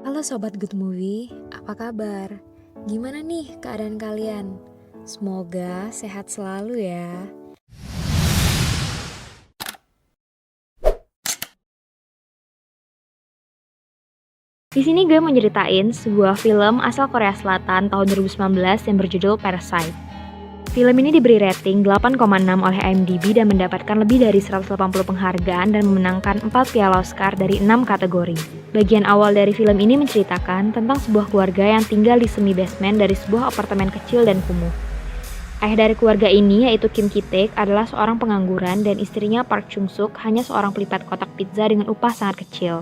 Halo Sobat Good Movie, apa kabar? Gimana nih keadaan kalian? Semoga sehat selalu ya. Di sini gue mau ceritain sebuah film asal Korea Selatan tahun 2019 yang berjudul Parasite. Film ini diberi rating 8,6 oleh IMDb dan mendapatkan lebih dari 180 penghargaan dan memenangkan 4 piala Oscar dari 6 kategori. Bagian awal dari film ini menceritakan tentang sebuah keluarga yang tinggal di semi basement dari sebuah apartemen kecil dan kumuh. Ayah dari keluarga ini yaitu Kim Ki-taek adalah seorang pengangguran dan istrinya Park Chung-suk hanya seorang pelipat kotak pizza dengan upah sangat kecil.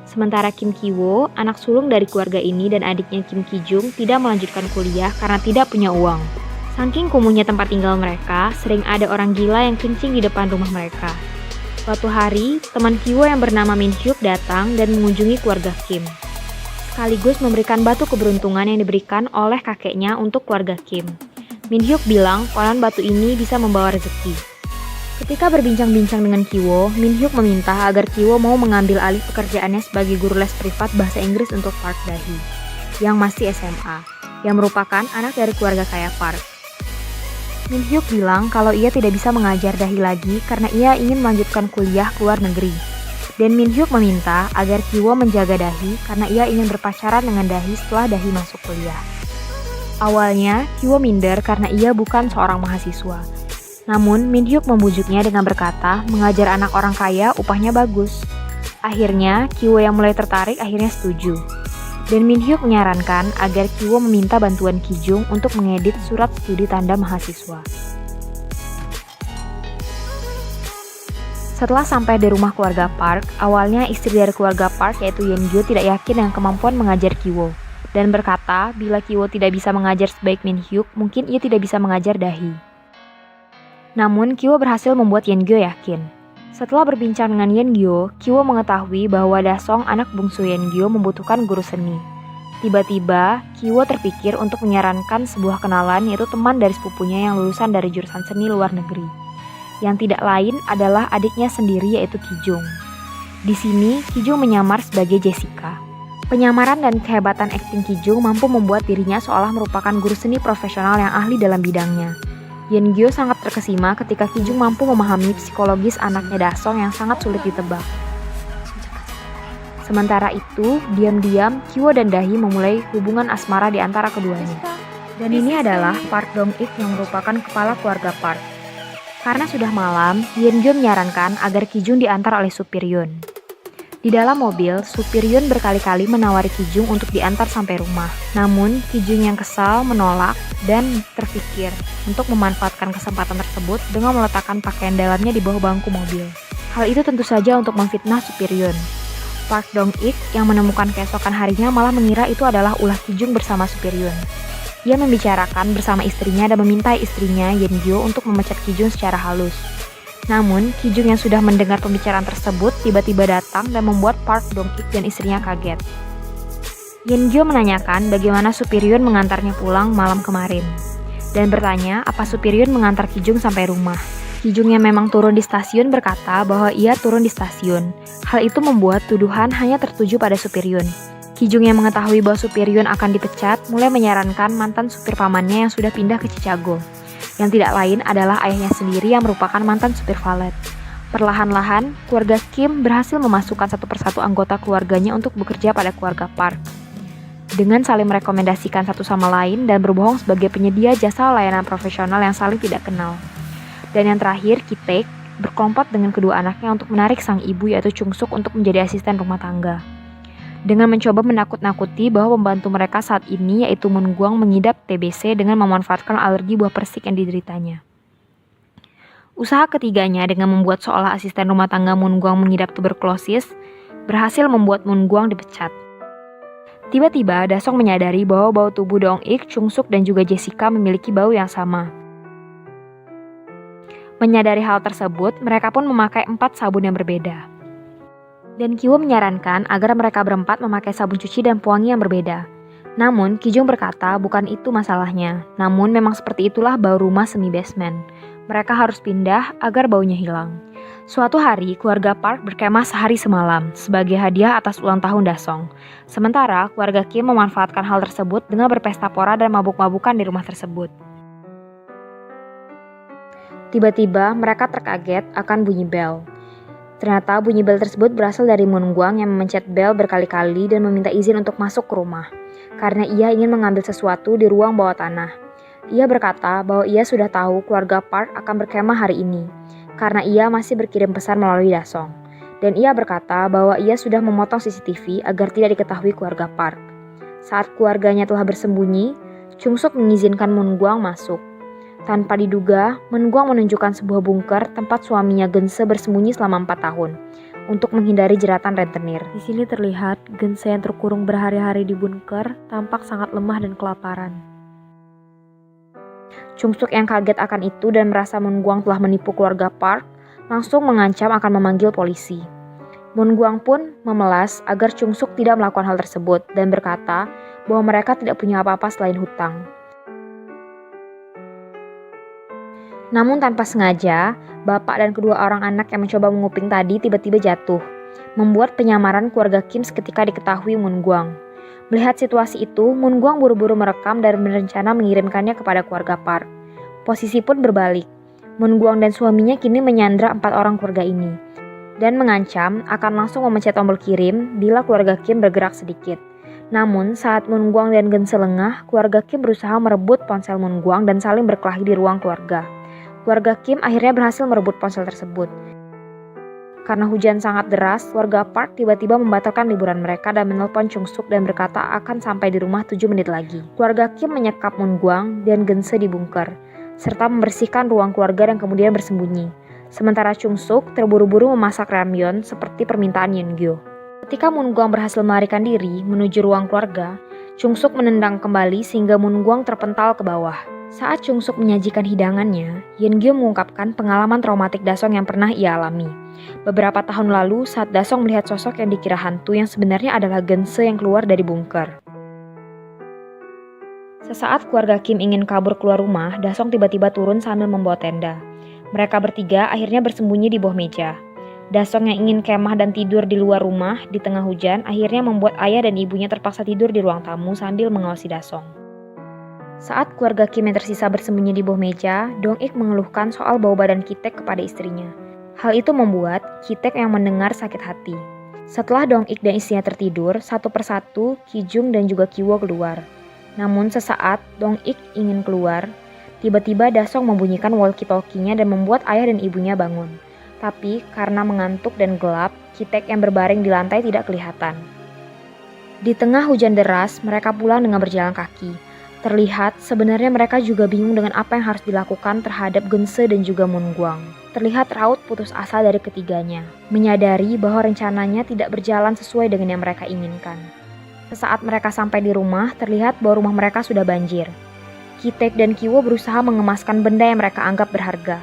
Sementara Kim Ki-woo, anak sulung dari keluarga ini dan adiknya Kim Ki-jung tidak melanjutkan kuliah karena tidak punya uang. Saking kumuhnya tempat tinggal mereka, sering ada orang gila yang kencing di depan rumah mereka. Suatu hari, teman Ki-woo yang bernama Min Hyuk datang dan mengunjungi keluarga Kim. Sekaligus memberikan batu keberuntungan yang diberikan oleh kakeknya untuk keluarga Kim. Min Hyuk bilang konon batu ini bisa membawa rezeki. Ketika berbincang-bincang dengan Ki-woo, Min Hyuk meminta agar Ki-woo mau mengambil alih pekerjaannya sebagai guru les privat bahasa Inggris untuk Park Dahi, yang masih SMA, yang merupakan anak dari keluarga kaya Park. Min Hyuk bilang kalau ia tidak bisa mengajar Dahi lagi karena ia ingin melanjutkan kuliah ke luar negeri. Dan Min Hyuk meminta agar Ki-woo menjaga Dahi karena ia ingin berpacaran dengan Dahi setelah Dahi masuk kuliah. Awalnya, Ki-woo minder karena ia bukan seorang mahasiswa. Namun, Min Hyuk membujuknya dengan berkata mengajar anak orang kaya upahnya bagus. Akhirnya, Ki-woo yang mulai tertarik akhirnya setuju. Dan Min Hyuk menyarankan agar Ki-woo meminta bantuan Ki-jung untuk mengedit surat studi tanda mahasiswa. Setelah sampai di rumah keluarga Park, awalnya istri dari keluarga Park yaitu Yeon-gyo tidak yakin dengan kemampuan mengajar Ki-woo dan berkata bila Ki-woo tidak bisa mengajar sebaik Min Hyuk, mungkin ia tidak bisa mengajar Dahi. Namun Ki-woo berhasil membuat Yeon-gyo yakin. Setelah berbincang dengan Yeon-gyo, Ki-woo mengetahui bahwa Dasong, anak bungsu Yeon-gyo, membutuhkan guru seni. Tiba-tiba, Ki-woo terpikir untuk menyarankan sebuah kenalan yaitu teman dari sepupunya yang lulusan dari jurusan seni luar negeri. Yang tidak lain adalah adiknya sendiri yaitu Ki-jung. Di sini, Ki-jung menyamar sebagai Jessica. Penyamaran dan kehebatan akting Ki-jung mampu membuat dirinya seolah merupakan guru seni profesional yang ahli dalam bidangnya. Yeon-gyo sangat terkesima ketika Ki-jung mampu memahami psikologis anaknya Dasong yang sangat sulit ditebak. Sementara itu, diam-diam Ki-woo dan Dahi memulai hubungan asmara di antara keduanya. Dan ini adalah Park Dong-ik yang merupakan kepala keluarga Park. Karena sudah malam, Yeon-gyo menyarankan agar Ki-jung diantar oleh supir Yoon. Di dalam mobil, supir Yoon berkali-kali menawari Ki-jung untuk diantar sampai rumah. Namun, Ki-jung yang kesal menolak dan terpikir untuk memanfaatkan kesempatan tersebut dengan meletakkan pakaian dalamnya di bawah bangku mobil. Hal itu tentu saja untuk memfitnah supir Yoon. Park Dong-ik yang menemukan keesokan harinya malah mengira itu adalah ulah Ki-jung bersama supir Yoon. Ia membicarakan bersama istrinya dan meminta istrinya Yeon-gyo untuk memecat Ki-jung secara halus. Namun, Ki-jung yang sudah mendengar pembicaraan tersebut tiba-tiba datang dan membuat Park Dong-ik dan istrinya kaget. Yeon-gyo menanyakan bagaimana supir Yoon mengantarnya pulang malam kemarin, dan bertanya apa supir Yoon mengantar Ki-jung sampai rumah. Ki-jung yang memang turun di stasiun berkata bahwa ia turun di stasiun. Hal itu membuat tuduhan hanya tertuju pada supir Yoon. Ki-jung yang mengetahui bahwa supir Yoon akan dipecat mulai menyarankan mantan supir pamannya yang sudah pindah ke Chicago. Yang tidak lain adalah ayahnya sendiri yang merupakan mantan supir valet. Perlahan-lahan, keluarga Kim berhasil memasukkan satu persatu anggota keluarganya untuk bekerja pada keluarga Park. Dengan saling merekomendasikan satu sama lain dan berbohong sebagai penyedia jasa layanan profesional yang saling tidak kenal. Dan yang terakhir, Ki-taek berkelompok dengan kedua anaknya untuk menarik sang ibu yaitu Chung-suk untuk menjadi asisten rumah tangga. Dengan mencoba menakut-nakuti bahwa pembantu mereka saat ini yaitu Moon-gwang mengidap TBC dengan memanfaatkan alergi buah persik yang dideritanya. Usaha ketiganya dengan membuat seolah asisten rumah tangga Moon-gwang mengidap tuberkulosis berhasil membuat Moon-gwang dipecat. Tiba-tiba Dasong menyadari bahwa bau tubuh Dong-ik, Chung-suk dan juga Jessica memiliki bau yang sama. Menyadari hal tersebut, mereka pun memakai 4 sabun yang berbeda. Dan Ki-woo menyarankan agar mereka berempat memakai sabun cuci dan pewangi yang berbeda. Namun, Ki-jung berkata bukan itu masalahnya. Namun, memang seperti itulah bau rumah semi basement. Mereka harus pindah agar baunya hilang. Suatu hari, keluarga Park berkemah sehari semalam sebagai hadiah atas ulang tahun Dasong. Sementara, keluarga Kim memanfaatkan hal tersebut dengan berpesta pora dan mabuk-mabukan di rumah tersebut. Tiba-tiba, mereka terkaget akan bunyi bel. Ternyata bunyi bel tersebut berasal dari Moon Gwang yang memencet bel berkali-kali dan meminta izin untuk masuk ke rumah, karena ia ingin mengambil sesuatu di ruang bawah tanah. Ia berkata bahwa ia sudah tahu keluarga Park akan berkemah hari ini, karena ia masih berkirim pesan melalui Dasong. Dan ia berkata bahwa ia sudah memotong CCTV agar tidak diketahui keluarga Park. Saat keluarganya telah bersembunyi, Chung Suk mengizinkan Moon Gwang masuk. Tanpa diduga, Moon Gwang menunjukkan sebuah bunker tempat suaminya Geunse bersembunyi selama 4 tahun untuk menghindari jeratan rentenir. Di sini terlihat Geunse yang terkurung berhari-hari di bunker tampak sangat lemah dan kelaparan. Chung Suk yang kaget akan itu dan merasa Moon Gwang telah menipu keluarga Park, langsung mengancam akan memanggil polisi. Moon Gwang pun memelas agar Chung Suk tidak melakukan hal tersebut dan berkata bahwa mereka tidak punya apa-apa selain hutang. Namun tanpa sengaja, bapak dan kedua orang anak yang mencoba menguping tadi tiba-tiba jatuh, membuat penyamaran keluarga Kim seketika diketahui Moon Gwang. Melihat situasi itu, Moon Gwang buru-buru merekam dan berencana mengirimkannya kepada keluarga Park. Posisi pun berbalik. Moon Gwang dan suaminya kini menyandra 4 orang keluarga ini, dan mengancam akan langsung memencet tombol kirim bila keluarga Kim bergerak sedikit. Namun, saat Moon Gwang dan Geunse lengah, keluarga Kim berusaha merebut ponsel Moon Gwang dan saling berkelahi di ruang keluarga. Keluarga Kim akhirnya berhasil merebut ponsel tersebut. Karena hujan sangat deras, keluarga Park tiba-tiba membatalkan liburan mereka dan menelpon Chung Suk dan berkata akan sampai di rumah 7 menit lagi. Keluarga Kim menyekap Moon Gwang dan Geunse di bunker, serta membersihkan ruang keluarga dan kemudian bersembunyi. Sementara Chung Suk terburu-buru memasak ramyeon seperti permintaan Yeongyo. Ketika Moon Gwang berhasil melarikan diri menuju ruang keluarga, Chung Suk menendang kembali sehingga Moon Gwang terpental ke bawah. Saat Chung Suk menyajikan hidangannya, Yeongyo mengungkapkan pengalaman traumatik Dasong yang pernah ia alami. Beberapa tahun lalu saat Dasong melihat sosok yang dikira hantu yang sebenarnya adalah Geunse yang keluar dari bunker. Sesaat keluarga Kim ingin kabur keluar rumah, Dasong tiba-tiba turun sambil membawa tenda. Mereka bertiga akhirnya bersembunyi di bawah meja. Dasong yang ingin kemah dan tidur di luar rumah di tengah hujan akhirnya membuat ayah dan ibunya terpaksa tidur di ruang tamu sambil mengawasi Dasong. Saat keluarga Kim yang tersisa bersembunyi di bawah meja, Dong-ik mengeluhkan soal bau badan Ki-taek kepada istrinya. Hal itu membuat Ki-taek yang mendengar sakit hati. Setelah Dong-ik dan istrinya tertidur, satu persatu Ki-jung dan juga Ki-wo keluar. Namun sesaat Dong-ik ingin keluar, tiba-tiba Dasong membunyikan walkie-talkie-nya dan membuat ayah dan ibunya bangun. Tapi karena mengantuk dan gelap, Ki-taek yang berbaring di lantai tidak kelihatan. Di tengah hujan deras, mereka pulang dengan berjalan kaki. Terlihat sebenarnya mereka juga bingung dengan apa yang harus dilakukan terhadap Geunse dan juga Moon Gwang. Terlihat raut putus asa dari ketiganya, menyadari bahwa rencananya tidak berjalan sesuai dengan yang mereka inginkan. Sesaat mereka sampai di rumah, terlihat bahwa rumah mereka sudah banjir. Ki-taek dan Ki-wo berusaha mengemaskan benda yang mereka anggap berharga.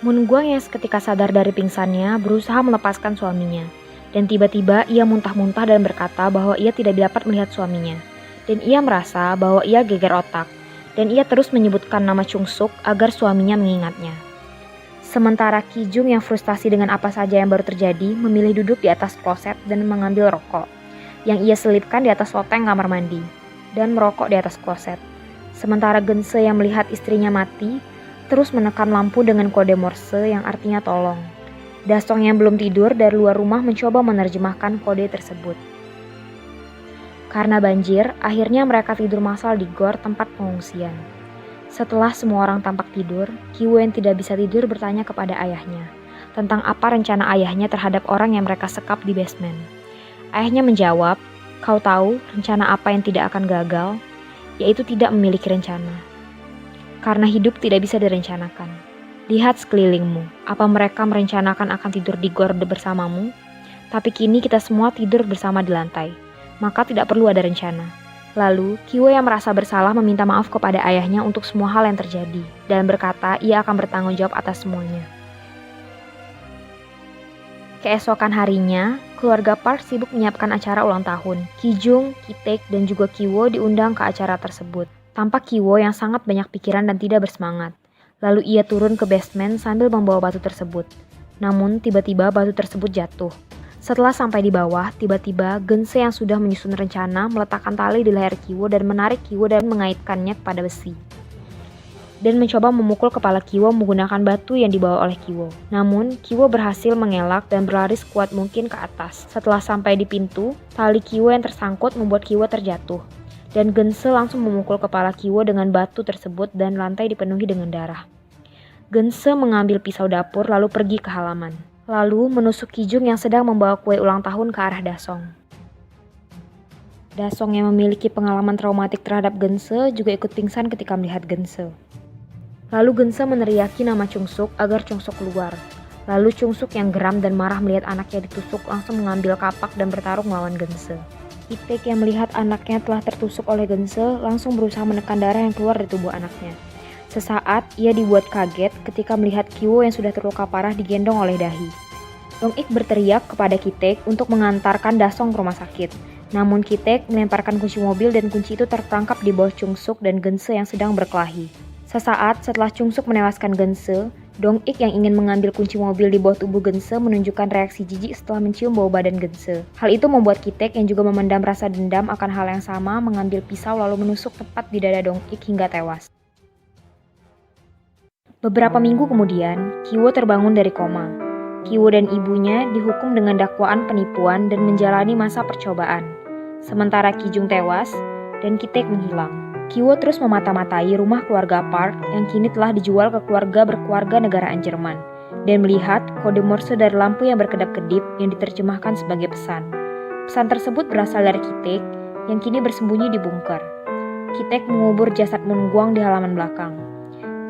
Moon Gwang yang seketika sadar dari pingsannya berusaha melepaskan suaminya, dan tiba-tiba ia muntah-muntah dan berkata bahwa ia tidak dapat melihat suaminya. Dan ia merasa bahwa ia geger otak, dan ia terus menyebutkan nama Chung Suk agar suaminya mengingatnya. Sementara Ki-jung yang frustasi dengan apa saja yang baru terjadi memilih duduk di atas kloset dan mengambil rokok, yang ia selipkan di atas loteng kamar mandi, dan merokok di atas kloset. Sementara Geunse yang melihat istrinya mati, terus menekan lampu dengan kode Morse yang artinya tolong. Dasong yang belum tidur dari luar rumah mencoba menerjemahkan kode tersebut. Karena banjir, akhirnya mereka tidur massal di gor tempat pengungsian. Setelah semua orang tampak tidur, Ki-wo yang tidak bisa tidur bertanya kepada ayahnya tentang apa rencana ayahnya terhadap orang yang mereka sekap di basement. Ayahnya menjawab, "Kau tahu rencana apa yang tidak akan gagal? Yaitu tidak memiliki rencana. Karena hidup tidak bisa direncanakan. Lihat sekelilingmu, apa mereka merencanakan akan tidur di gor bersamamu? Tapi kini kita semua tidur bersama di lantai. Maka tidak perlu ada rencana." Lalu, Ki-wo yang merasa bersalah meminta maaf kepada ayahnya untuk semua hal yang terjadi, dan berkata ia akan bertanggung jawab atas semuanya. Keesokan harinya, keluarga Park sibuk menyiapkan acara ulang tahun. Ki-jung, Ki-taek, dan juga Ki-wo diundang ke acara tersebut. Tampak Ki-wo yang sangat banyak pikiran dan tidak bersemangat. Lalu ia turun ke basement sambil membawa batu tersebut. Namun tiba-tiba batu tersebut jatuh. Setelah sampai di bawah, tiba-tiba Gense yang sudah menyusun rencana meletakkan tali di leher Kiwo dan menarik Kiwo dan mengaitkannya kepada besi. Dan mencoba memukul kepala Kiwo menggunakan batu yang dibawa oleh Kiwo. Namun, Kiwo berhasil mengelak dan berlari sekuat mungkin ke atas. Setelah sampai di pintu, tali Kiwo yang tersangkut membuat Kiwo terjatuh. Dan Gense langsung memukul kepala Kiwo dengan batu tersebut dan lantai dipenuhi dengan darah. Gense mengambil pisau dapur lalu pergi ke halaman. Lalu menusuk Kijung yang sedang membawa kue ulang tahun ke arah Dasong. Dasong yang memiliki pengalaman traumatik terhadap Gense juga ikut pingsan ketika melihat Gense. Lalu Gense meneriaki nama Chung-suk agar Chung-suk keluar. Lalu Chung-suk yang geram dan marah melihat anaknya ditusuk langsung mengambil kapak dan bertarung melawan Gense. Ki-taek yang melihat anaknya telah tertusuk oleh Gense langsung berusaha menekan darah yang keluar dari tubuh anaknya. Sesaat ia dibuat kaget ketika melihat Kiwo yang sudah terluka parah digendong oleh Dahi. Dong-ik berteriak kepada Ki-taek untuk mengantarkan Dasong ke rumah sakit. Namun Ki-taek melemparkan kunci mobil dan kunci itu terperangkap di bawah Chung-suk dan Gense yang sedang berkelahi. Sesaat setelah Chung-suk menewaskan Gense, Dong-ik yang ingin mengambil kunci mobil di bawah tubuh Gense menunjukkan reaksi jijik setelah mencium bau badan Gense. Hal itu membuat Ki-taek yang juga memendam rasa dendam akan hal yang sama mengambil pisau lalu menusuk tepat di dada Dong-ik hingga tewas. Beberapa minggu kemudian, Kiwo terbangun dari koma. Kiwo dan ibunya dihukum dengan dakwaan penipuan dan menjalani masa percobaan. Sementara Kijung tewas dan Ki-taek menghilang. Kiwo terus memata-matai rumah keluarga Park yang kini telah dijual ke keluarga berkeluarga negaraan Jerman dan melihat kode Morse dari lampu yang berkedap-kedip yang diterjemahkan sebagai pesan. Pesan tersebut berasal dari Ki-taek yang kini bersembunyi di bunker. Ki-taek mengubur jasad Moon Gwang di halaman belakang.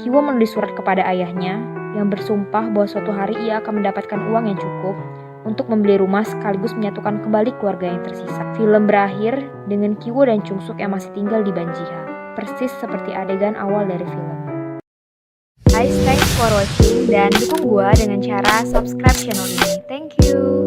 Kiwo menulis surat kepada ayahnya yang bersumpah bahwa suatu hari ia akan mendapatkan uang yang cukup untuk membeli rumah sekaligus menyatukan kembali keluarga yang tersisa. Film berakhir dengan Kiwo dan Chung-suk yang masih tinggal di Banjiha. Persis seperti adegan awal dari film. Guys, thanks for watching dan dukung gua dengan cara subscribe channel ini. Thank you.